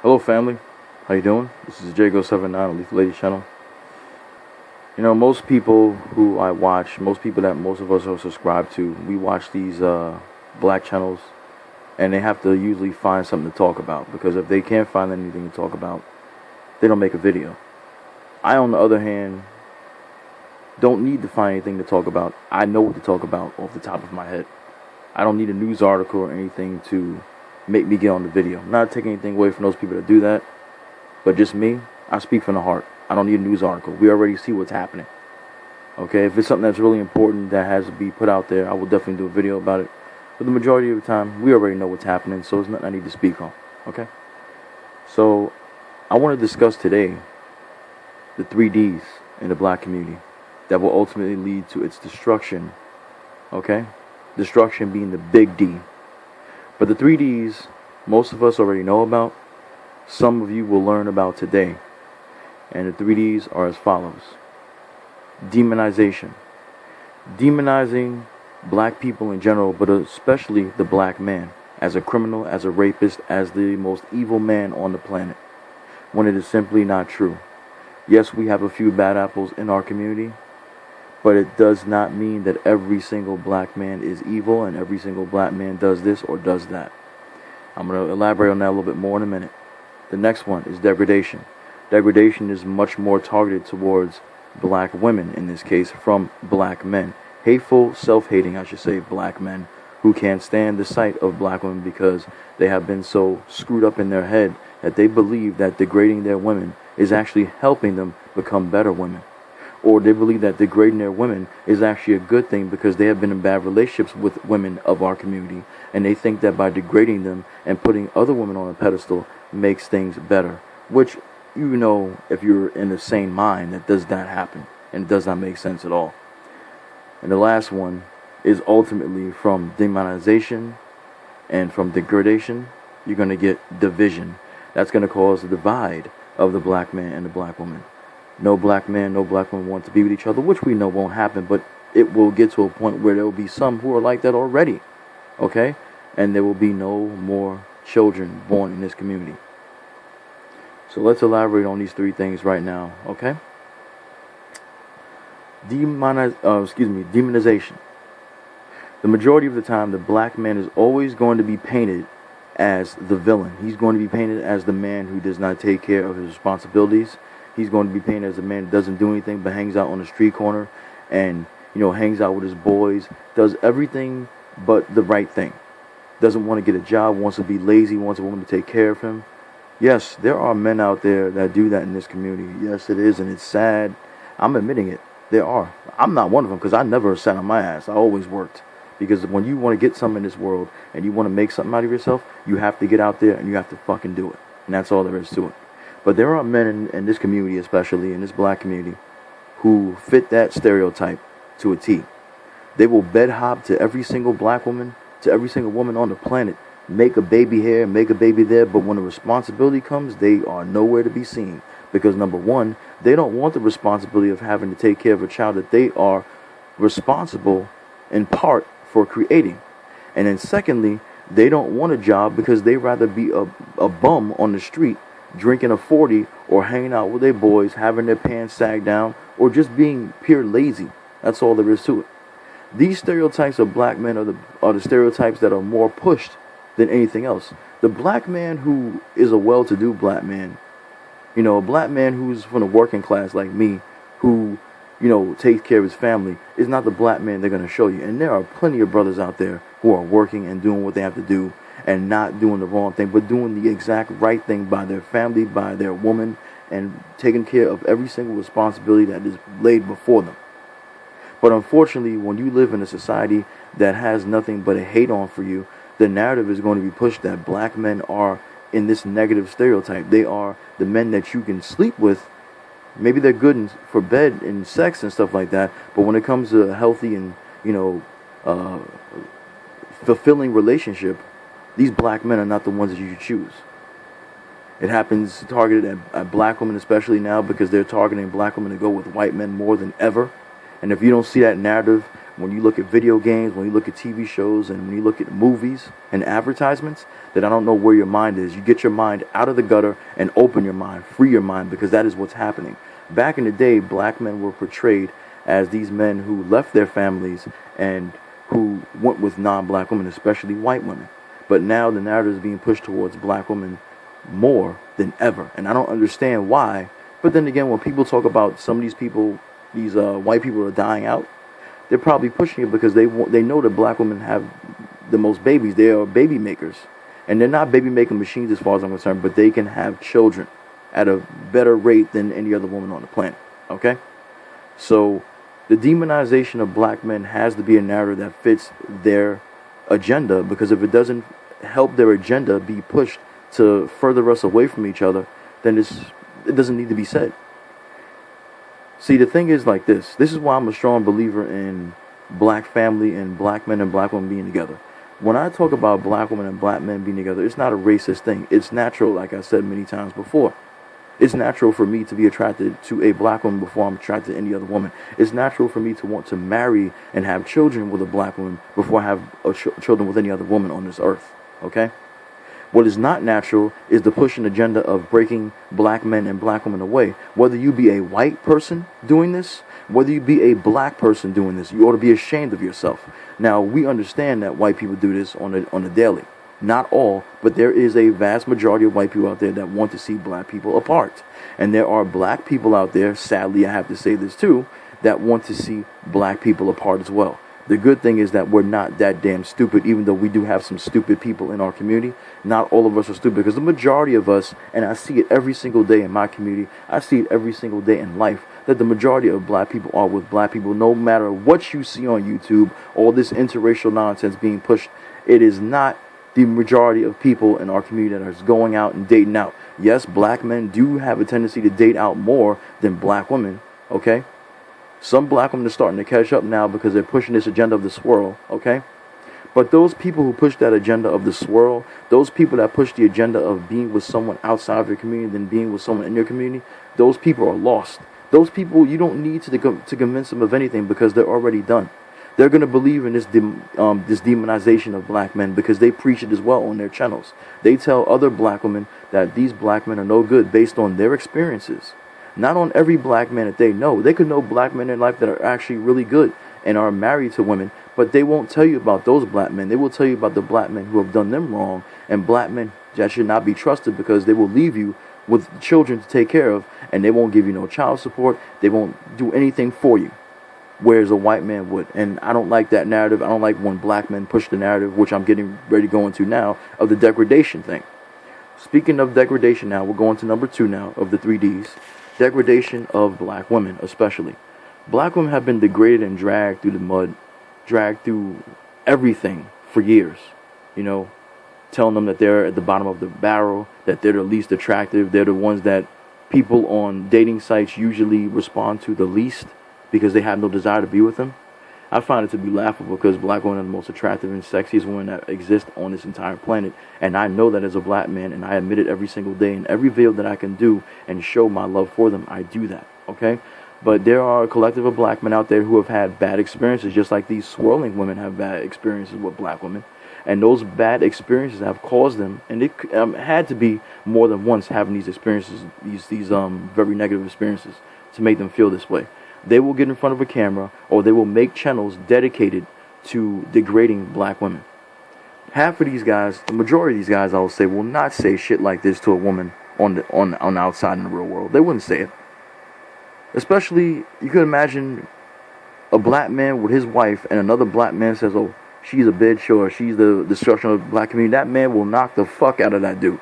Hello, family. How you doing? This is Jago79 on Lethal Lady channel. You know, most people who I watch, most people that most of us are subscribed to, we watch these black channels, and they have to usually find something to talk about, because if they can't find anything to talk about, they don't make a video. I, on the other hand, don't need to find anything to talk about. I know what to talk about off the top of my head. I don't need a news article or anything to make me get on the video. I'm not taking anything away from those people that do that, but just me, I speak from the heart. I don't need a news article. We already see what's happening. Okay, if it's something that's really important that has to be put out there, I will definitely do a video about it. But the majority of the time, we already know what's happening, so it's nothing I need to speak on. Okay? So, I want to discuss today the 3Ds in the black community that will ultimately lead to its destruction. Okay? Destruction being the big D. But the 3Ds, most of us already know about. Some of you will learn about today. And the 3Ds are as follows. Demonization. Demonizing black people in general, but especially the black man, as a criminal, as a rapist, as the most evil man on the planet, when it is simply not true. Yes, we have a few bad apples in our community, but it does not mean that every single black man is evil and every single black man does this or does that. I'm going to elaborate on that a little bit more in a minute. The next one is degradation. Degradation is much more targeted towards black women, in this case, from black men. Hateful, self-hating, I should say, black men who can't stand the sight of black women because they have been so screwed up in their head that they believe that degrading their women is actually helping them become better women. Or they believe that degrading their women is actually a good thing because they have been in bad relationships with women of our community, and they think that by degrading them and putting other women on a pedestal makes things better. Which, you know, if you're in a sane mind, that does not happen, and it does not make sense at all. And the last one is ultimately from demonization and from degradation, you're going to get division. That's going to cause the divide of the black man and the black woman. No black man, no black woman want to be with each other, which we know won't happen, but it will get to a point where there will be some who are like that already, okay? And there will be no more children born in this community. So let's elaborate on these three things right now, okay? Demonization. The majority of the time, the black man is always going to be painted as the villain. He's going to be painted as the man who does not take care of his responsibilities. He's going to be painted as a man who doesn't do anything but hangs out on the street corner and, you know, hangs out with his boys, does everything but the right thing. Doesn't want to get a job, wants to be lazy, wants a woman to take care of him. Yes, there are men out there that do that in this community. Yes, it is, and it's sad. I'm admitting it. There are. I'm not one of them because I never sat on my ass. I always worked. Because when you want to get something in this world and you want to make something out of yourself, you have to get out there and you have to fucking do it. And that's all there is to it. But there are men in this community, especially in this black community, who fit that stereotype to a T. They will bed hop to every single black woman, to every single woman on the planet, make a baby here, make a baby there, but when the responsibility comes, they are nowhere to be seen. Because number one, they don't want the responsibility of having to take care of a child that they are responsible in part for creating. And then secondly, they don't want a job because they rather be a bum on the street drinking a 40 or hanging out with their boys, having their pants sagged down, or just being pure lazy. That's all there is to it. These stereotypes of black men are the stereotypes that are more pushed than anything else. The black man who is a well-to-do black man, you know, a black man who's from the working class like me, who, you know, takes care of his family, is not the black man they're going to show you. And there are plenty of brothers out there who are working and doing what they have to do and not doing the wrong thing, but doing the exact right thing by their family, by their woman, and taking care of every single responsibility that is laid before them. But unfortunately, when you live in a society that has nothing but a hate on for you, the narrative is going to be pushed that black men are in this negative stereotype. They are the men that you can sleep with. Maybe they're good for bed and sex and stuff like that, but when it comes to a healthy and, you know, fulfilling relationship, these black men are not the ones that you should choose. It happens targeted at black women, especially now, because they're targeting black women to go with white men more than ever. And if you don't see that narrative when you look at video games, when you look at TV shows, and when you look at movies and advertisements, that I don't know where your mind is. You get your mind out of the gutter and open your mind, free your mind, because that is what's happening. Back in the day, black men were portrayed as these men who left their families and who went with non-black women, especially white women. But now the narrative is being pushed towards black women more than ever. And I don't understand why. But then again, when people talk about some of these people, these white people are dying out, they're probably pushing it because they know that black women have the most babies. They are baby makers. And they're not baby making machines as far as I'm concerned, but they can have children at a better rate than any other woman on the planet. Okay? So the demonization of black men has to be a narrative that fits their agenda, because if it doesn't help their agenda be pushed to further us away from each other, then it doesn't need to be said. See, the thing is like this. This is why I'm a strong believer in black family and black men and black women being together. When I talk about black women and black men being together, it's not a racist thing. It's natural, like I said many times before. It's natural for me to be attracted to a black woman before I'm attracted to any other woman. It's natural for me to want to marry and have children with a black woman before I have children with any other woman on this earth. Okay? What is not natural is the push and agenda of breaking black men and black women away. Whether you be a white person doing this, whether you be a black person doing this, you ought to be ashamed of yourself. Now, we understand that white people do this on a daily. Not all, but there is a vast majority of white people out there that want to see black people apart. And there are black people out there, sadly I have to say this too, that want to see black people apart as well. The good thing is that we're not that damn stupid, even though we do have some stupid people in our community. Not all of us are stupid, because the majority of us, and I see it every single day in my community, I see it every single day in life, that the majority of black people are with black people. No matter what you see on YouTube, all this interracial nonsense being pushed, it is not the majority of people in our community that are going out and dating out. Yes, black men do have a tendency to date out more than black women, okay? Some black women are starting to catch up now because they're pushing this agenda of the swirl, okay? But those people who push that agenda of the swirl, those people that push the agenda of being with someone outside of your community than being with someone in your community, those people are lost. Those people, you don't need to convince them of anything, because they're already done. They're going to believe in this demonization of black men because they preach it as well on their channels. They tell other black women that these black men are no good based on their experiences. Not on every black man that they know. They could know black men in life that are actually really good and are married to women, but they won't tell you about those black men. They will tell you about the black men who have done them wrong, and black men that should not be trusted, because they will leave you with children to take care of, and they won't give you no child support. They won't do anything for you, whereas a white man would. And I don't like that narrative. I don't like when black men push the narrative, which I'm getting ready to go into now, of the degradation thing. Speaking of degradation now, we're going to number 2 now of the 3Ds. Degradation of black women, especially. Black women have been degraded and dragged through the mud, dragged through everything for years. You know, telling them that they're at the bottom of the barrel, that they're the least attractive. They're the ones that people on dating sites usually respond to the least because they have no desire to be with them. I find it to be laughable, because black women are the most attractive and sexiest women that exist on this entire planet. And I know that as a black man, and I admit it every single day. In every video that I can do and show my love for them, I do that, okay? But there are a collective of black men out there who have had bad experiences, just like these swirling women have bad experiences with black women. And those bad experiences have caused them, and it had to be more than once having these experiences, these very negative experiences, to make them feel this way. They will get in front of a camera, or they will make channels dedicated to degrading black women. Half of these guys, the majority of these guys, I will say, will not say shit like this to a woman on the outside in the real world. They wouldn't say it. Especially, you could imagine a black man with his wife, and another black man says, "Oh, she's a bitch," or "she's the destruction of the black community." That man will knock the fuck out of that dude.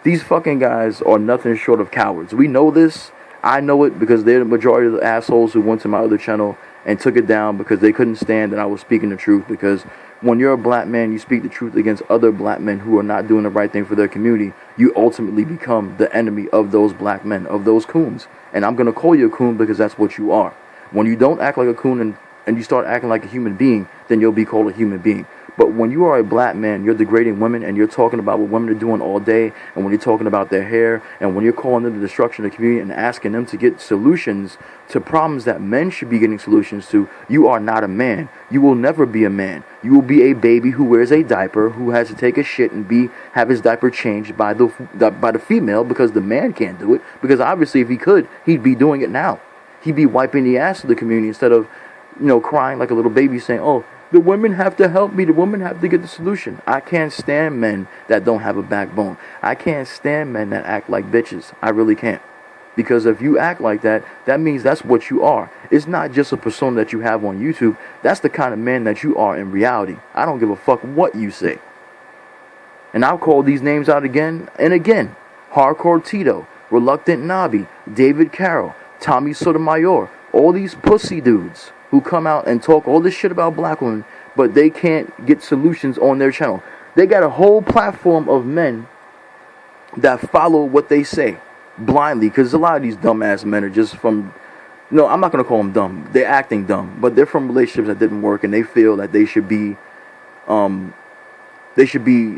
These fucking guys are nothing short of cowards. We know this. I know it because they're the majority of the assholes who went to my other channel and took it down because they couldn't stand that I was speaking the truth. Because when you're a black man, you speak the truth against other black men who are not doing the right thing for their community, you ultimately become the enemy of those black men, of those coons. And I'm going to call you a coon because that's what you are. When you don't act like a coon and you start acting like a human being, then you'll be called a human being. But when you are a black man, you're degrading women, and you're talking about what women are doing all day, and when you're talking about their hair, and when you're calling them the destruction of the community and asking them to get solutions to problems that men should be getting solutions to, you are not a man. You will never be a man. You will be a baby who wears a diaper, who has to take a shit and have his diaper changed by the female, because the man can't do it. Because obviously, if he could, he'd be doing it now. He'd be wiping the ass of the community instead of, crying like a little baby saying, oh, the women have to help me. The women have to get the solution. I can't stand men that don't have a backbone. I can't stand men that act like bitches. I really can't. Because if you act like that, that means that's what you are. It's not just a persona that you have on YouTube. That's the kind of man that you are in reality. I don't give a fuck what you say. And I'll call these names out again and again. Hardcore Tito, Reluctant Nabi, David Carroll, Tommy Sotomayor, all these pussy dudes who come out and talk all this shit about black women, but they can't get solutions on their channel. They got a whole platform of men that follow what they say blindly, because a lot of these dumbass men are just from, no, I'm not going to call them dumb. They're acting dumb, but they're from relationships that didn't work, and they feel that they should be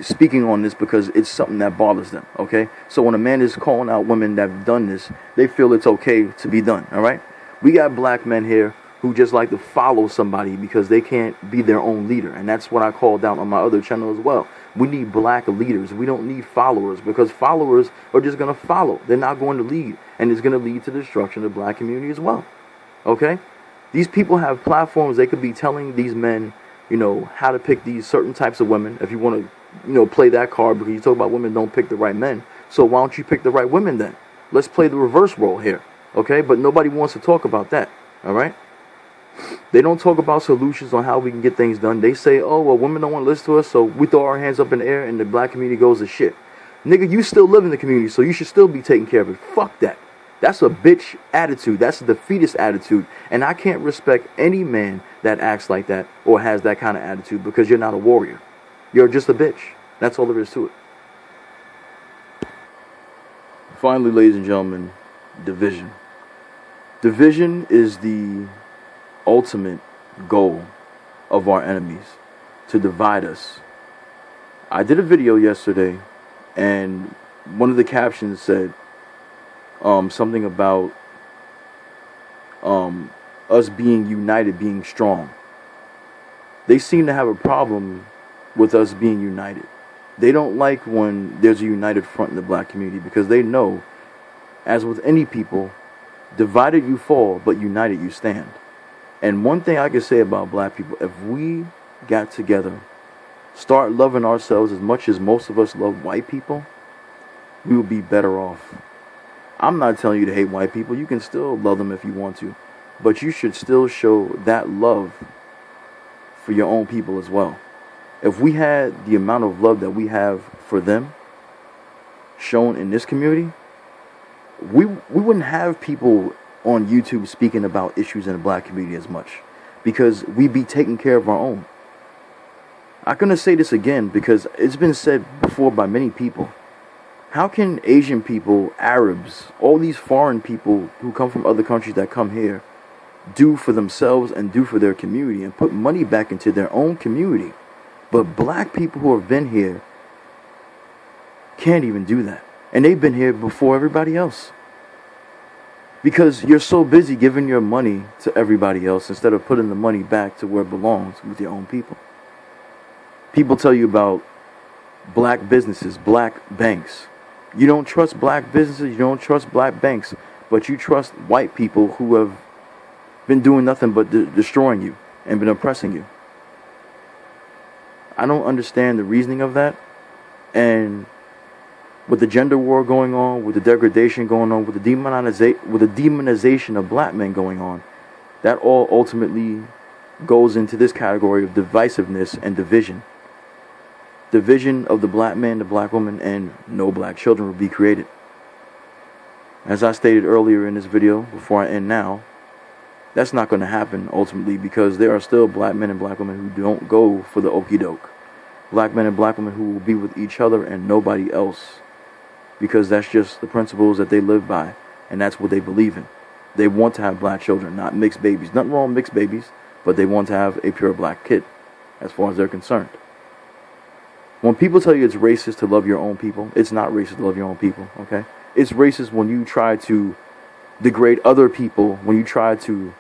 speaking on this because it's something that bothers them, okay? So when a man is calling out women that have done this, they feel it's okay to be done, all right? We got black men here who just like to follow somebody because they can't be their own leader. And that's what I called out on my other channel as well. We need black leaders. We don't need followers, because followers are just going to follow. They're not going to lead. And it's going to lead to the destruction of the black community as well. Okay? These people have platforms. They could be telling these men, how to pick these certain types of women. If you want to, play that card, because you talk about women don't pick the right men. So why don't you pick the right women then? Let's play the reverse role here. Okay? But nobody wants to talk about that. All right? They don't talk about solutions on how we can get things done. They say, oh, well, women don't want to listen to us, so we throw our hands up in the air and the black community goes to shit. Nigga, you still live in the community, so you should still be taking care of it. Fuck that. That's a bitch attitude. That's a defeatist attitude. And I can't respect any man that acts like that or has that kind of attitude, because you're not a warrior. You're just a bitch. That's all there is to it. Finally, ladies and gentlemen, division. Division is the ultimate goal of our enemies, to divide us. I did a video yesterday, and one of the captions said something about us being united, being strong. They seem to have a problem with us being united. They don't like when there's a united front in the black community, because they know, as with any people, divided you fall, but united you stand. And one thing I can say about black people, if we got together, start loving ourselves as much as most of us love white people, we would be better off. I'm not telling you to hate white people. You can still love them if you want to. But you should still show that love for your own people as well. If we had the amount of love that we have for them shown in this community, we wouldn't have people on YouTube speaking about issues in the black community as much, because we'd be taking care of our own. I'm going to say this again because it's been said before by many people. How can Asian people, Arabs, all these foreign people who come from other countries that come here do for themselves and do for their community and put money back into their own community, but black people who have been here can't even do that? And they've been here before everybody else. Because you're so busy giving your money to everybody else instead of putting the money back to where it belongs, with your own people. People tell you about black businesses, black banks. You don't trust black businesses, you don't trust black banks, but you trust white people who have been doing nothing but destroying you and been oppressing you. I don't understand the reasoning of that. And with the gender war going on, with the degradation going on, with the demonization of black men going on, that all ultimately goes into this category of divisiveness and division. Division of the black man, the black woman, and no black children will be created. As I stated earlier in this video, before I end now, that's not going to happen ultimately, because there are still black men and black women who don't go for the okie doke. Black men and black women who will be with each other and nobody else, because that's just the principles that they live by, and that's what they believe in. They want to have black children, not mixed babies. Nothing wrong with mixed babies, but they want to have a pure black kid, as far as they're concerned. When people tell you it's racist to love your own people, it's not racist to love your own people, okay? It's racist when you try to degrade other people, when you try to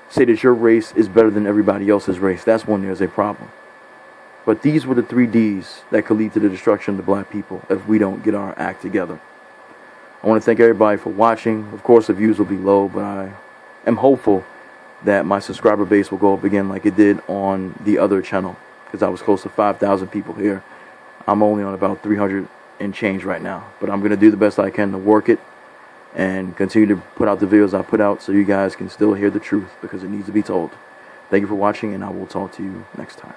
say that your race is better than everybody else's race. That's when there's a problem. But these were the 3 Ds that could lead to the destruction of the black people if we don't get our act together. I want to thank everybody for watching. Of course, the views will be low, but I am hopeful that my subscriber base will go up again like it did on the other channel, because I was close to 5,000 people here. I'm only on about 300 and change right now, but I'm going to do the best I can to work it and continue to put out the videos I put out so you guys can still hear the truth, because it needs to be told. Thank you for watching, and I will talk to you next time.